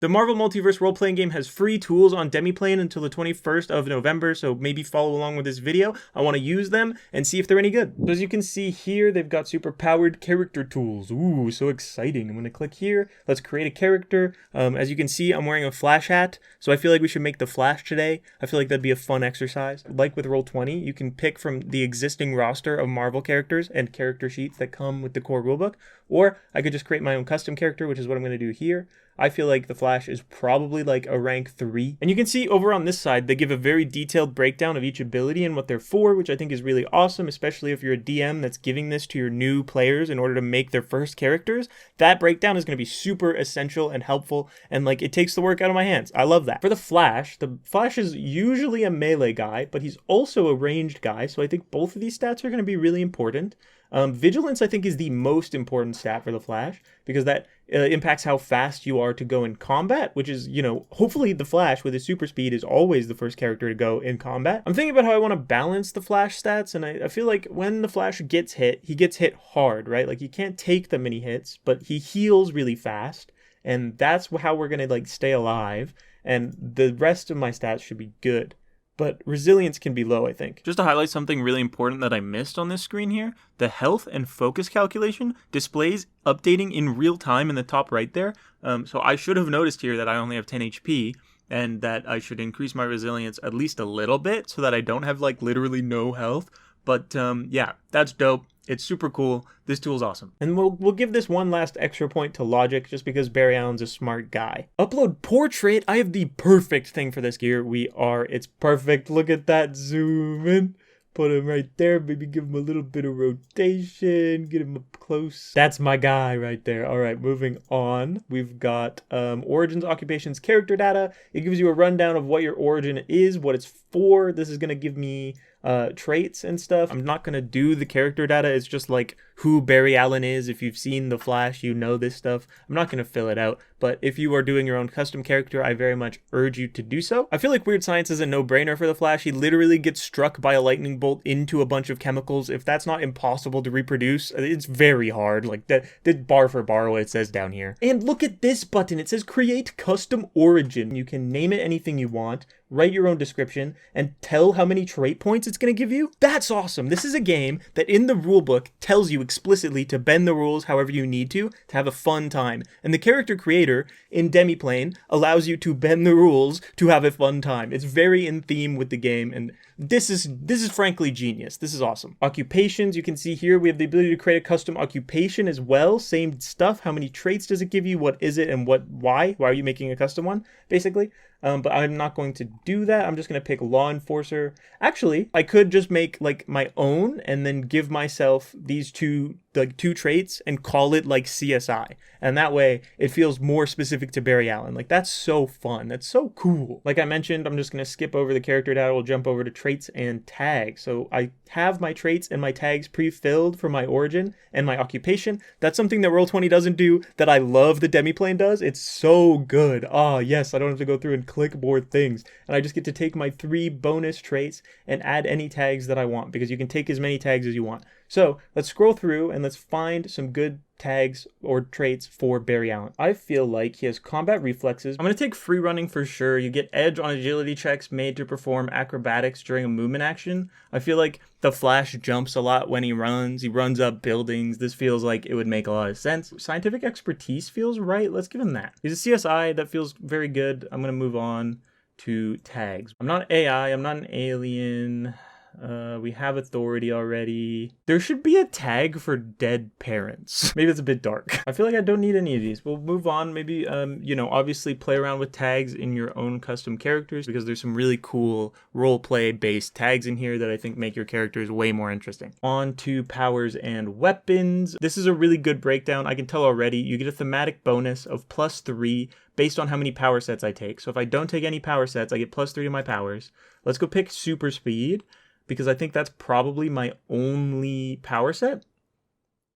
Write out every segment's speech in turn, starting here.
The Marvel Multiverse role-playing game has free tools on Demiplane until the 21st of November, so maybe follow along with this video. I want to use them and see if they're any good. So as you can see here, they've got super powered character tools. Ooh, so exciting. I'm going to click here. Let's create a character. As you can see, I'm wearing a Flash hat, so I feel like we should make the Flash today. I feel like that'd be a fun exercise. Like with Roll20, you can pick from the existing roster of Marvel characters and character sheets that come with the core rulebook, or I could just create my own custom character, which is what I'm going to do here. I feel like the Flash is probably like a rank 3. And you can see over on this side, they give a very detailed breakdown of each ability and what they're for, which I think is really awesome, especially if you're a DM that's giving this to your new players in order to make their first characters. That breakdown is going to be super essential and helpful, and like it takes the work out of my hands. I love that. For the Flash is usually a melee guy, but he's also a ranged guy, so I think both of these stats are going to be really important. Vigilance, I think, is the most important stat for the Flash, because that impacts how fast you are to go in combat, which is, you know, hopefully the Flash with his super speed is always the first character to go in combat. I'm thinking about how I want to balance the Flash stats, and I feel like when the Flash gets hit, he gets hit hard, right? Like, he can't take the many hits, but he heals really fast, and that's how we're going to, like, stay alive, and the rest of my stats should be good. But resilience can be low, I think. Just to highlight something really important that I missed on this screen here, the health and focus calculation displays updating in real time in the top right there. So I should have noticed here that I only have 10 HP and that I should increase my resilience at least a little bit so that I don't have like literally no health. But yeah, that's dope. It's super cool. This tool's awesome. And we'll give this one last extra point to Logic just because Barry Allen's a smart guy. Upload portrait. I have the perfect thing for this gear. It's perfect. Look at that zoom in. Put him right there. Maybe give him a little bit of rotation. Get him up close. That's my guy right there. All right, moving on. We've got origins, occupations, character data. It gives you a rundown of what your origin is, what it's for. This is going to give me traits and stuff. I'm not going to do the character data. It's just like who Barry Allen is. If you've seen The Flash, you know this stuff. I'm not going to fill it out. But if you are doing your own custom character, I very much urge you to do so. I feel like Weird Science is a no-brainer for The Flash. He literally gets struck by a lightning bolt into a bunch of chemicals. If that's not impossible to reproduce, it's very hard. Like that bar for bar what it says down here. And look at this button. It says create custom origin. You can name it anything you want, write your own description, and tell how many trait points it's going to give you. That's awesome. This is a game that in the rulebook tells you explicitly to bend the rules however you need to have a fun time. And the character creator in Demiplane allows you to bend the rules to have a fun time. It's very in theme with the game, and this is frankly genius. This is awesome. Occupations, you can see here we have the ability to create a custom occupation as well. Same stuff. How many traits does it give you? What is it and why? Why are you making a custom one, basically? But I'm not going to do that. I'm just going to pick law enforcer. Actually, I could just make like my own and then give myself these two traits and call it like CSI. And that way it feels more specific to Barry Allen. Like that's so fun. That's so cool. Like I mentioned, I'm just going to skip over the character data. We'll jump over to traits and tags. So I have my traits and my tags pre-filled for my origin and my occupation. That's something that Roll20 doesn't do that I love the Demiplane does. It's so good. Ah, yes, I don't have to go through and click more things. And I just get to take my 3 bonus traits and add any tags that I want, because you can take as many tags as you want. So let's scroll through and let's find some good tags or traits for Barry Allen. I feel like he has combat reflexes. I'm going to take free running for sure. You get edge on agility checks made to perform acrobatics during a movement action. I feel like the Flash jumps a lot when he runs. He runs up buildings. This feels like it would make a lot of sense. Scientific expertise feels right. Let's give him that. He's a CSI. That feels very good. I'm going to move on to tags. I'm not AI. I'm not an alien. We have authority already. There should be a tag for dead parents. Maybe it's a bit dark. I feel like I don't need any of these. We'll move on. Maybe, obviously play around with tags in your own custom characters, because there's some really cool roleplay based tags in here that I think make your characters way more interesting. On to powers and weapons. This is a really good breakdown. I can tell already you get a thematic bonus of +3 based on how many power sets I take. So if I don't take any power sets, I get +3 to my powers. Let's go pick super speed, because I think that's probably my only power set.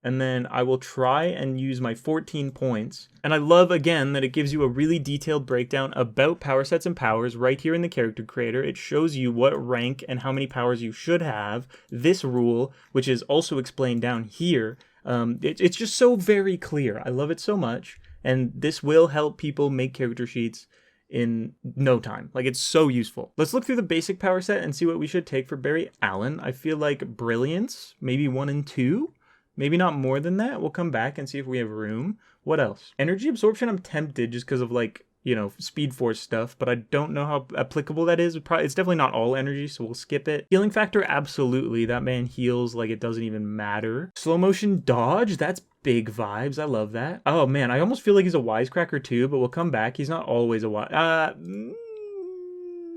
And then I will try and use my 14 points. And I love, again, that it gives you a really detailed breakdown about power sets and powers right here in the character creator. It shows you what rank and how many powers you should have. This rule, which is also explained down here, it's just so very clear. I love it so much. and this will help people make character sheets in no time. Like, it's so useful. Let's look through the basic power set and see what we should take for Barry Allen. I feel like Brilliance, maybe 1 and 2. Maybe not more than that. We'll come back and see if we have room. What else? Energy absorption, I'm tempted just because of, like, you know, Speed Force stuff, but I don't know how applicable that is. It's definitely not all energy, so we'll skip it. Healing factor, absolutely. That man heals like it doesn't even matter. Slow motion dodge, that's big vibes. I love that. Oh man, I almost feel like he's a wisecracker too, but we'll come back. He's not always a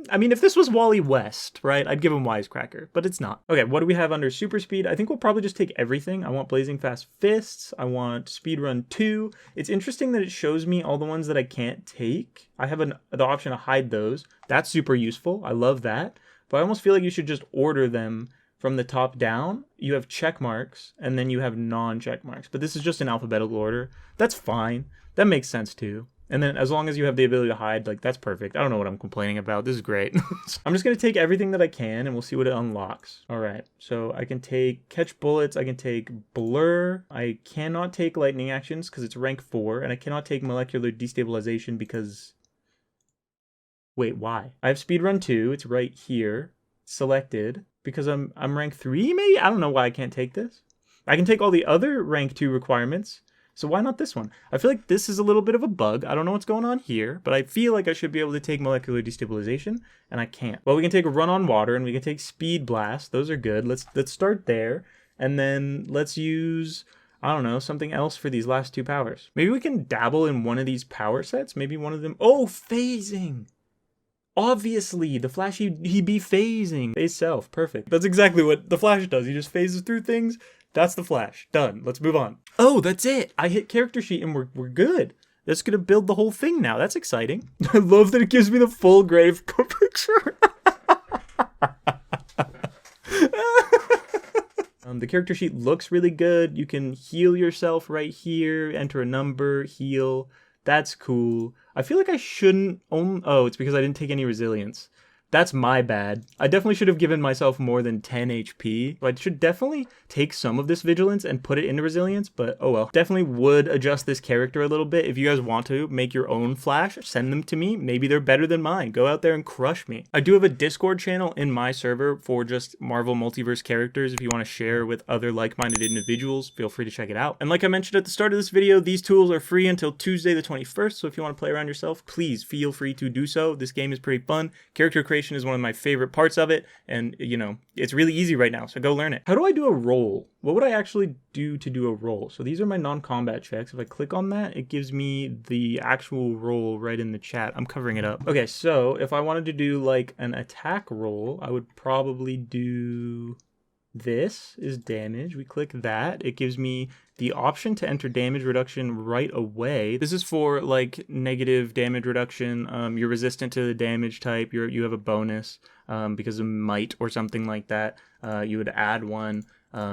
I mean, if this was Wally West, right, I'd give him Wisecracker, but it's not. Okay, what do we have under Super Speed? I think we'll probably just take everything. I want Blazing Fast Fists. I want Speedrun 2. It's interesting that it shows me all the ones that I can't take. I have the option to hide those. That's super useful. I love that. But I almost feel like you should just order them from the top down. You have check marks, and then you have non-check marks. But this is just in alphabetical order. That's fine. That makes sense too. And then as long as you have the ability to hide, like, that's perfect. I don't know what I'm complaining about. This is great. I'm just going to take everything that I can, and we'll see what it unlocks. All right. So I can take Catch Bullets. I can take Blur. I cannot take Lightning Actions because it's rank 4. And I cannot take Molecular Destabilization because... Wait, why? I have Speedrun 2. It's right here. Selected. Because I'm rank 3, maybe? I don't know why I can't take this. I can take all the other rank 2 requirements. So why not this one? I feel like this is a little bit of a bug. I don't know what's going on here, but I feel like I should be able to take Molecular Destabilization, and I can't. Well, we can take a Run on Water, and we can take Speed Blast. Those are good. Let's start there, and then let's use, I don't know, something else for these last 2 powers. Maybe we can dabble in one of these power sets. Maybe one of them. Oh, phasing! Obviously, the Flash, he be phasing. Phase self, perfect. That's exactly what the Flash does. He just phases through things. That's the Flash. Done. Let's move on. Oh, that's it. I hit character sheet and we're good. That's going to build the whole thing now. That's exciting. I love that it gives me the full grave picture. The character sheet looks really good. You can heal yourself right here. Enter a number, heal. That's cool. I feel like I shouldn't own... Oh, it's because I didn't take any resilience. That's my bad. I definitely should have given myself more than 10 HP. I should definitely take some of this vigilance and put it into resilience, but oh well. Definitely would adjust this character a little bit. If you guys want to make your own Flash, send them to me. Maybe they're better than mine. Go out there and crush me. I do have a Discord channel in my server for just Marvel Multiverse characters. If you want to share with other like-minded individuals, feel free to check it out. And like I mentioned at the start of this video, these tools are free until Tuesday the 21st, so if you want to play around yourself, please feel free to do so. This game is pretty fun. Character creation is one of my favorite parts of it, and you know, it's really easy right now, so go learn it. How do I do a roll? What would I actually do to do a roll? So these are my non-combat checks. If I click on that, it gives me the actual roll right in the chat. I'm covering it up. Okay, so if I wanted to do like an attack roll, I would probably do... This is damage. We click that. It gives me the option to enter damage reduction right away. This is for like negative damage reduction. You're resistant to the damage type. You have a bonus because of might or something like that. You would add one.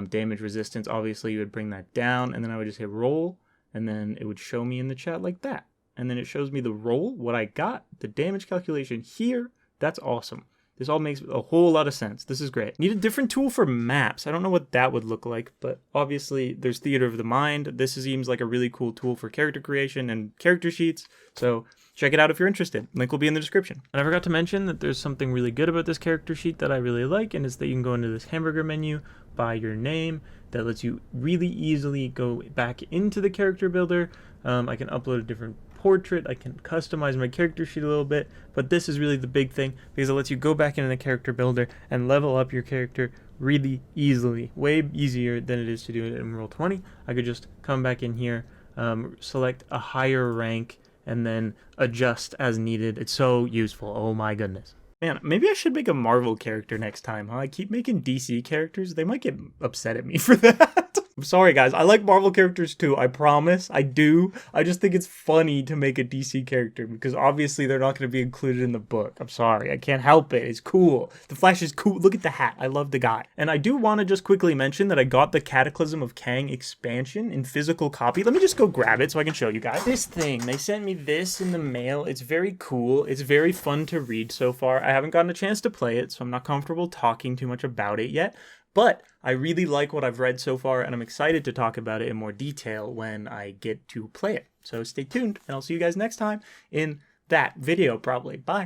Damage resistance, obviously you would bring that down, and then I would just hit roll, and then it would show me in the chat like that. And then it shows me the roll, what I got, the damage calculation here. That's awesome. This all makes a whole lot of sense. This is great. Need a different tool for maps. I don't know what that would look like, but obviously there's Theater of the Mind. This seems like a really cool tool for character creation and character sheets. So check it out if you're interested. Link will be in the description. And I forgot to mention that there's something really good about this character sheet that I really like, and it's that you can go into this hamburger menu, by your name. That lets you really easily go back into the character builder. I can upload a different portrait, I can customize my character sheet a little bit, but this is really the big thing because it lets you go back into the character builder and level up your character really easily, way easier than it is to do it in Roll20. I could just come back in here, select a higher rank, and then adjust as needed. It's so useful. Oh my goodness. Man, maybe I should make a Marvel character next time, huh? I keep making DC characters. They might get upset at me for that. I'm sorry, guys. I like Marvel characters too. I promise. I do. I just think it's funny to make a DC character because obviously they're not going to be included in the book. I'm sorry. I can't help it. It's cool. The Flash is cool. Look at the hat. I love the guy. And I do want to just quickly mention that I got the Cataclysm of Kang expansion in physical copy. Let me just go grab it so I can show you guys. This thing. They sent me this in the mail. It's very cool. It's very fun to read so far. I haven't gotten a chance to play it, so I'm not comfortable talking too much about it yet. But I really like what I've read so far, and I'm excited to talk about it in more detail when I get to play it. So stay tuned, and I'll see you guys next time in that video, probably. Bye.